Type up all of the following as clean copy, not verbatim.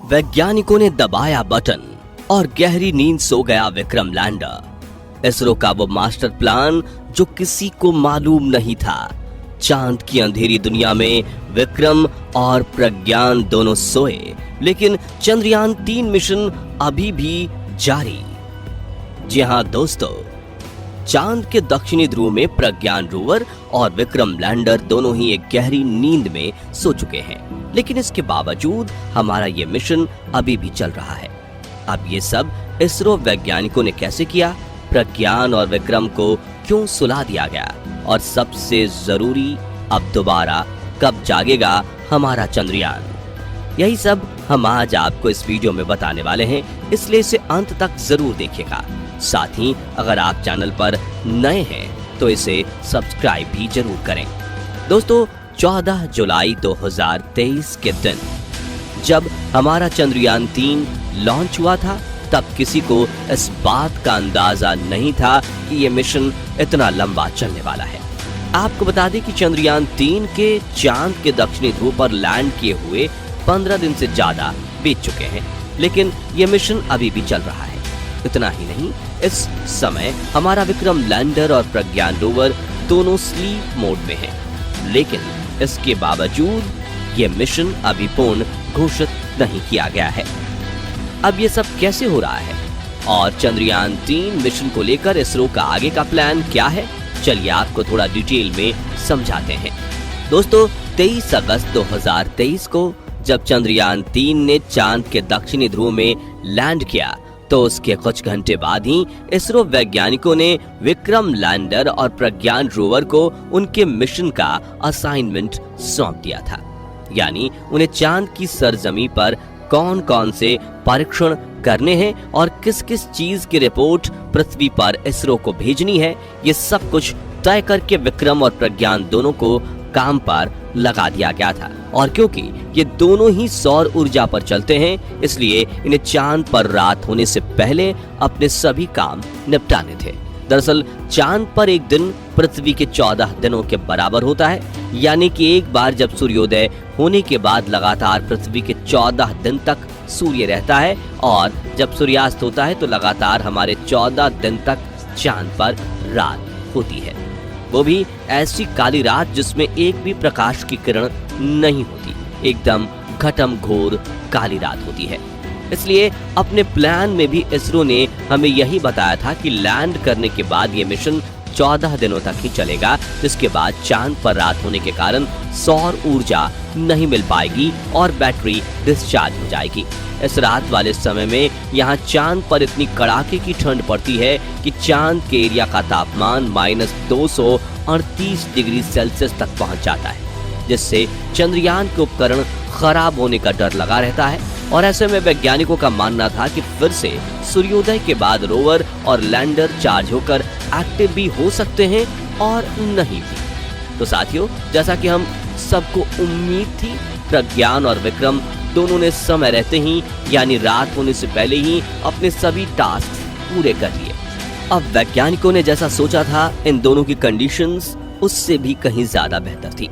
वैज्ञानिकों ने दबाया बटन और गहरी नींद सो गया विक्रम लैंडर। इसरो का वो मास्टर प्लान जो किसी को मालूम नहीं था। चांद की अंधेरी दुनिया में विक्रम और प्रज्ञान दोनों सोए, लेकिन चंद्रयान 3 मिशन अभी भी जारी। जी हां दोस्तों, चांद के दक्षिणी ध्रुव में प्रज्ञान रोवर और विक्रम लैंडर दोनों ही एक गहरी नींद में सो चुके हैं, लेकिन इसके बावजूद हमारा ये मिशन अभी भी चल रहा है। अब ये सब इसरो वैज्ञानिकों ने कैसे किया, प्रज्ञान और विक्रम को क्यों सुला दिया गया, और सबसे जरूरी, अब दोबारा कब जागेगा हमारा चंद्रयान, यही सब हम आज आपको इस वीडियो में बताने वाले हैं, इसलिए इसे अंत तक जरूर देखिएगा। साथ ही अगर आप चैनल पर नए हैं तो इसे सब्सक्राइब भी जरूर करें। दोस्तों, 14 जुलाई 2023 के दिन जब हमारा चंद्रयान 3 लॉन्च हुआ था, तब किसी को इस बात का अंदाजा नहीं था कि ये मिशन इतना लंबा चलने वाला है। आपको बता दें कि चंद्रयान 3 के चांद के दक्षिणी ध्रुव पर लैंड किए हुए 15 दिन से ज्यादा बीत चुके हैं, लेकिन ये मिशन अभी भी चल रहा है। इतना ही नहीं, इस समय हमारा विक्रम लैंडर और प्रज्ञान रोवर दोनों स्लीप मोड में हैं, लेकिन इसके बावजूद ये मिशन अभी पूर्ण घोषित नहीं किया गया है। अब ये सब कैसे हो रहा है और चंद्रयान 3 मिशन को लेकर इसरो का आगे का प्लान क्या है, चलिए आपको थोड़ा डिटेल में समझाते हैं। दोस्तों, 23 अगस्त 2023 को जब चंद्रयान 3 ने चांद के दक्षिणी ध्रुव में लैंड किया, तो उसके कुछ घंटे बाद ही इसरो वैज्ञानिकों ने विक्रम लैंडर और प्रज्ञान रोवर को उनके मिशन का असाइनमेंट सौंप दिया था। यानी उन्हें चांद की सरजमी पर कौन कौन से परीक्षण करने हैं और किस किस चीज की रिपोर्ट पृथ्वी पर इसरो को भेजनी है, ये सब कुछ तय करके विक्रम और प्रज्ञान दोनों को काम पर लगा दिया गया था। और क्योंकि ये दोनों ही सौर ऊर्जा पर चलते हैं, इसलिए इन्हें चांद पर रात होने से पहले अपने सभी काम निपटाने थे। दरअसल चांद पर एक दिन पृथ्वी के 14 दिनों के बराबर होता है, यानी कि एक बार जब सूर्योदय होने के बाद लगातार पृथ्वी के 14 दिन तक सूर्य रहता है, और जब सूर्यास्त होता है तो लगातार हमारे 14 दिन तक चांद पर रात होती है। वो भी ऐसी काली रात जिसमें एक भी प्रकाश की किरण नहीं होती, एकदम घटम घोर काली रात होती है। इसलिए अपने प्लान में भी इसरो ने हमें यही बताया था कि लैंड करने के बाद ये मिशन 14 दिनों तक ही चलेगा, जिसके बाद चांद पर रात होने के कारण सौर ऊर्जा नहीं मिल पाएगी और बैटरी डिस्चार्ज हो जाएगी। इस रात वाले समय में यहाँ चांद पर इतनी कड़ाके की ठंड पड़ती है कि चांद के एरिया का तापमान -238 डिग्री सेल्सियस तक पहुँच जाता है, जिससे चंद्रयान के उपकरण खराब होने का डर लगा रहता है। और ऐसे में वैज्ञानिकों का मानना था कि फिर से सूर्योदय के बाद रोवर और लैंडर चार्ज होकर एक्टिव भी हो सकते हैं और नहीं भी। तो साथियों, जैसा कि हम सबको उम्मीद थी, प्रज्ञान और विक्रम दोनों ने समय रहते ही, यानी रात होने से पहले ही अपने सभी टास्क पूरे कर लिए। अब वैज्ञानिकों ने जैसा सोचा था, इन दोनों की कंडीशंस उससे भी कहीं ज्यादा बेहतर थी।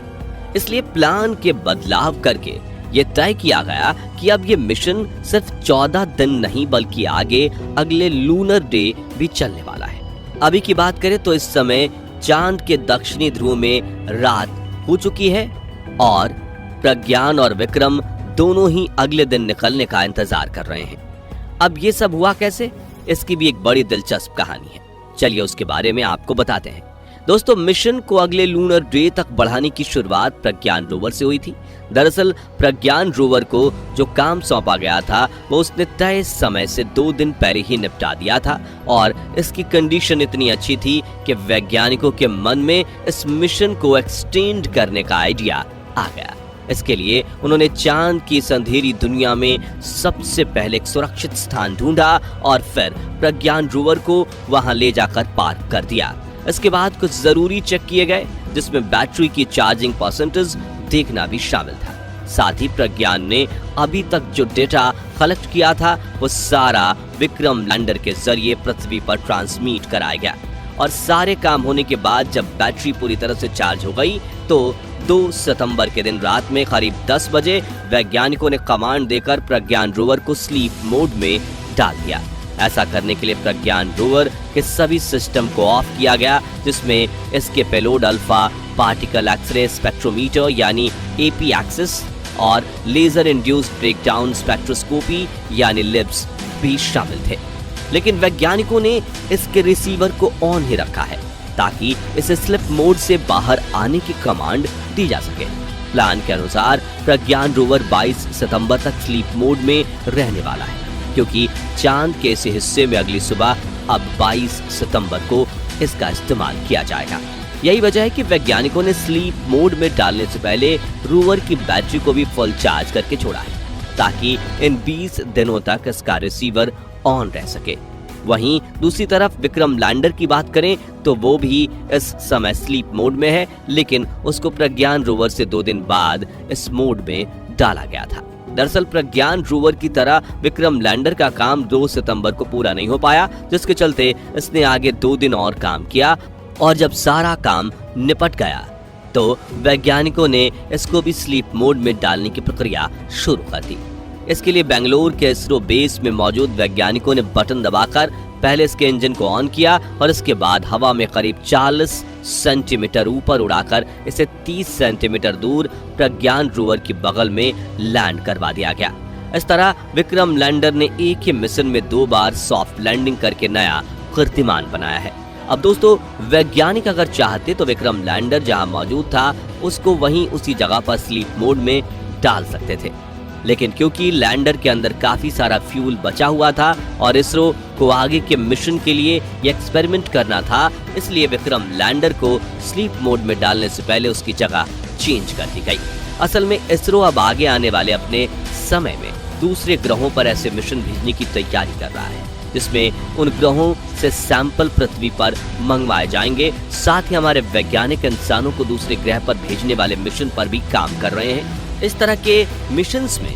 इसलिए प्लान के बदलाव करके ये तय किया गया कि अब ये मिशन सिर्फ 14 दिन नहीं बल्कि आगे अगले लूनर डे भी चलने वाला है। अभी की बात करें तो इस समय चांद के दक्षिणी ध्रुव में रात हो चुकी है और प्रज्ञान और विक्रम दोनों ही अगले दिन निकलने का इंतजार कर रहे हैं। अब ये सब हुआ कैसे, इसकी भी एक बड़ी दिलचस्प कहानी है। चलिए उसके बारे में आपको बताते हैं। दोस्तों, मिशन को अगले लूनर डे तक बढ़ाने की शुरुआत प्रज्ञान रोवर से हुई थी। दरअसल प्रज्ञान रोवर को जो काम सौंपा गया था वो उसने तय समय से 2 दिन पहले ही निपटा दिया था, और इसकी कंडीशन इतनी अच्छी थी कि वैज्ञानिकों के मन में इस मिशन को एक्सटेंड करने का आइडिया आ गया। इसके लिए उन्होंने चांद की इस अंधेरी दुनिया में सबसे पहले एक सुरक्षित स्थान ढूंढा और फिर प्रज्ञान रोवर को वहां ले जाकर पार्क कर दिया। इसके बाद कुछ जरूरी चेक किए गए, जिसमें बैटरी की चार्जिंग परसेंटेज देखना भी शामिल था। साथ ही प्रज्ञान ने अभी तक जो डेटा कलेक्ट किया था वो सारा विक्रम लैंडर के जरिए पृथ्वी पर ट्रांसमिट कराया गया, और सारे काम होने के बाद जब बैटरी पूरी तरह से चार्ज हो गई तो 2 सितंबर के दिन रात में करीब 10 बजे वैज्ञानिकों ने कमांड देकर प्रज्ञान रोवर को स्लीप मोड में डाल दिया। ऐसा करने के लिए प्रज्ञान रोवर के सभी सिस्टम को ऑफ किया गया, जिसमें इसके payload alpha particle x-ray spectrometer यानी एपी एक्सिस और लेजर इंड्यूस्ड ब्रेकडाउन स्पेक्ट्रोस्कोपी यानी लिब्स भी शामिल थे। लेकिन वैज्ञानिकों ने इसके रिसीवर को ऑन ही रखा है ताकि इसे स्लिप मोड से बाहर आने की कमांड दी जा सके। प्लान के अनुसार प्रज्ञान रोवर 22 सितंबर तक स्लीप मोड में रहने वाला है, क्योंकि चांद के इस हिस्से में अगली सुबह अब 22 सितंबर को इसका इस्तेमाल किया जाएगा। यही वजह है कि वैज्ञानिकों ने स्लीप मोड में डालने से पहले रोवर की बैटरी को भी फुल चार्ज करके छोड़ा है, ताकि इन 20 दिनों तक इसका रिसीवर ऑन रह सके। वहीं दूसरी तरफ विक्रम लैंडर की बात करें तो वो भी इस समय स्लीप मोड में है, लेकिन उसको प्रज्ञान रोवर से 2 दिन बाद इस मोड में डाला गया था। दरअसल प्रज्ञान रोवर की तरह विक्रम लैंडर का काम 2 सितंबर को पूरा नहीं हो पाया, जिसके चलते इसने आगे 2 दिन और काम किया और जब सारा काम निपट गया तो वैज्ञानिकों ने इसको भी स्लीप मोड में डालने की प्रक्रिया शुरू कर दी। इसके लिए बेंगलुरु के इसरो बेस में मौजूद वैज्ञानिकों ने बटन दबाकर पहले इसके इंजन को ऑन किया और इसके बाद हवा में करीब 40 सेंटीमीटर ऊपर उड़ाकर इसे 30 सेंटीमीटर दूर प्रज्ञान रोवर की बगल में लैंड करवा दिया गया। इस तरह विक्रम लैंडर ने एक ही मिशन में 2 बार सॉफ्ट लैंडिंग करके नया कीर्तिमान बनाया है। अब दोस्तों, वैज्ञानिक अगर चाहते तो विक्रम लैंडर जहां मौजूद था उसको वहीं उसी जगह पर स्लीप मोड में डाल सकते थे, लेकिन क्योंकि लैंडर के अंदर काफी सारा फ्यूल बचा हुआ था और इसरो को आगे के मिशन के लिए ये एक्सपेरिमेंट करना था, इसलिए विक्रम लैंडर को स्लीप मोड में डालने से पहले उसकी जगह चेंज कर दी गई। असल में इसरो अब आगे आने वाले अपने समय में दूसरे ग्रहों पर ऐसे मिशन भेजने की तैयारी कर रहा है, जिसमें उन ग्रहों से सैंपल पृथ्वी पर मंगवाए जाएंगे। साथ ही हमारे वैज्ञानिक इंसानों को दूसरे ग्रह पर भेजने वाले मिशन पर भी काम कर रहे हैं। इस तरह के मिशंस में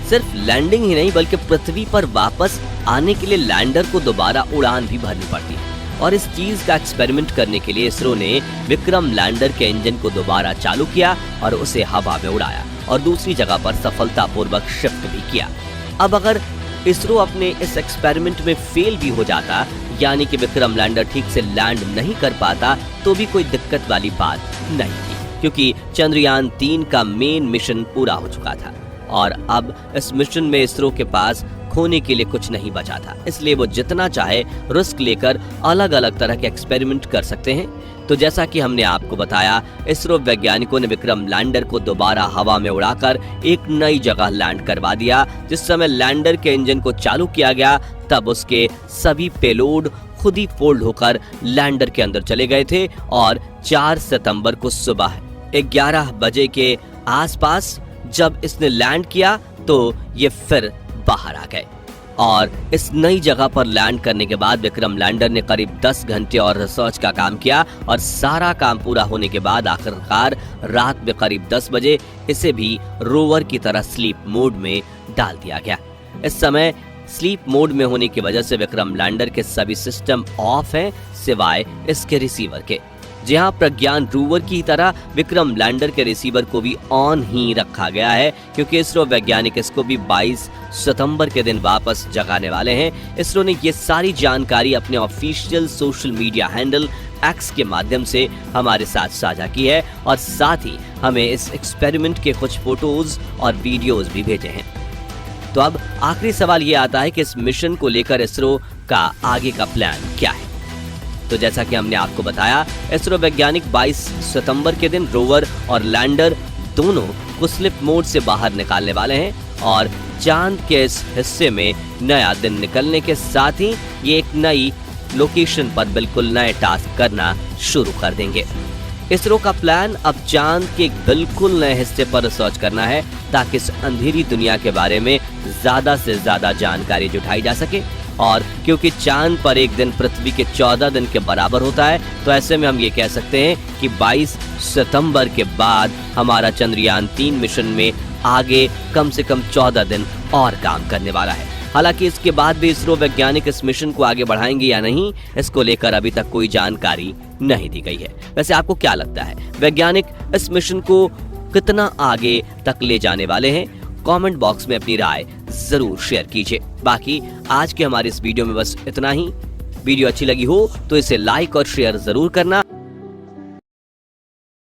सिर्फ लैंडिंग ही नहीं बल्कि पृथ्वी पर वापस आने के लिए लैंडर को दोबारा उड़ान भी भरनी पड़ती है, और इस चीज का एक्सपेरिमेंट करने के लिए इसरो ने विक्रम लैंडर के इंजन को दोबारा चालू किया और उसे हवा में उड़ाया और दूसरी जगह पर सफलतापूर्वक शिफ्ट भी किया। अब अगर इसरो अपने इस एक्सपेरिमेंट में फेल भी हो जाता, यानी कि विक्रम लैंडर ठीक से लैंड नहीं कर पाता, तो भी कोई दिक्कत वाली बात नहीं थी, क्योंकि चंद्रयान 3 का मेन मिशन पूरा हो चुका था और अब इस मिशन में इसरो के पास खोने के लिए कुछ नहीं बचा था। इसलिए वो जितना चाहे रिस्क लेकर अलग अलग तरह के एक्सपेरिमेंट कर सकते हैं। तो जैसा कि हमने आपको बताया, इसरो वैज्ञानिकों ने विक्रम लैंडर को दोबारा हवा में उड़ाकर एक नई जगह लैंड करवा दिया। जिस समय लैंडर के इंजन को चालू किया गया तब उसके सभी पेलोड खुद ही फोल्ड होकर लैंडर के अंदर चले गए थे और 4 सितंबर को सुबह 11 बजे के आसपास जब इसने लैंड किया तो ये फिर बाहर आ गए। और इस नई जगह पर लैंड करने के बाद विक्रम लैंडर ने करीब 10 घंटे और रिसर्च का काम किया और सारा काम पूरा होने के बाद आखिरकार रात में करीब 10 बजे इसे भी रोवर की तरह स्लीप मोड में डाल दिया गया। इस समय स्लीप मोड में होने की वजह से विक्रम लैंडर के सभी सिस्टम ऑफ हैं सिवाय इसके रिसीवर के। जहां प्रज्ञान रोवर की तरह विक्रम लैंडर के रिसीवर को भी ऑन ही रखा गया है, क्योंकि इसरो वैज्ञानिक इसको भी 22 सितंबर के दिन वापस जगाने वाले हैं। इसरो ने ये सारी जानकारी अपने official social media handle x के माध्यम से हमारे साथ साझा की है और साथ ही हमें इस एक्सपेरिमेंट के कुछ फोटोज और वीडियोज भी भेजे हैं। तो अब आखिरी सवाल ये आता है कि इस मिशन को लेकर इसरो का आगे का प्लान क्या है। तो जैसा कि हमने आपको बताया, इसरो वैज्ञानिक 22 सितंबर के दिन रोवर और लैंडर दोनों को स्लिप मोड से बाहर निकालने वाले हैं और चांद के इस हिस्से में नया दिन निकलने के साथ ही ये एक नई लोकेशन पर बिल्कुल नए टास्क करना शुरू कर देंगे। इसरो का प्लान अब चांद के एक बिल्कुल नए हिस्से पर रिसर्च करना है, ताकि इस अंधेरी दुनिया के बारे में ज्यादा से ज्यादा जानकारी जुटाई जा सके। और क्योंकि चांद पर एक दिन पृथ्वी के 14 दिन के बराबर होता है, तो ऐसे में हम ये कह सकते हैं कि 22 सितंबर के बाद हमारा चंद्रयान 3 मिशन में आगे कम से कम 14 दिन और काम करने वाला है। हालांकि इसके बाद भी इसरो वैज्ञानिक इस मिशन को आगे बढ़ाएंगे या नहीं, इसको लेकर अभी तक कोई जानकारी नहीं दी गई है। वैसे आपको क्या लगता है, वैज्ञानिक इस मिशन को कितना आगे तक ले जाने वाले हैं? कमेंट बॉक्स में अपनी राय जरूर शेयर कीजिए। बाकी आज के हमारे इस वीडियो में बस इतना ही। वीडियो अच्छी लगी हो तो इसे लाइक और शेयर जरूर करना।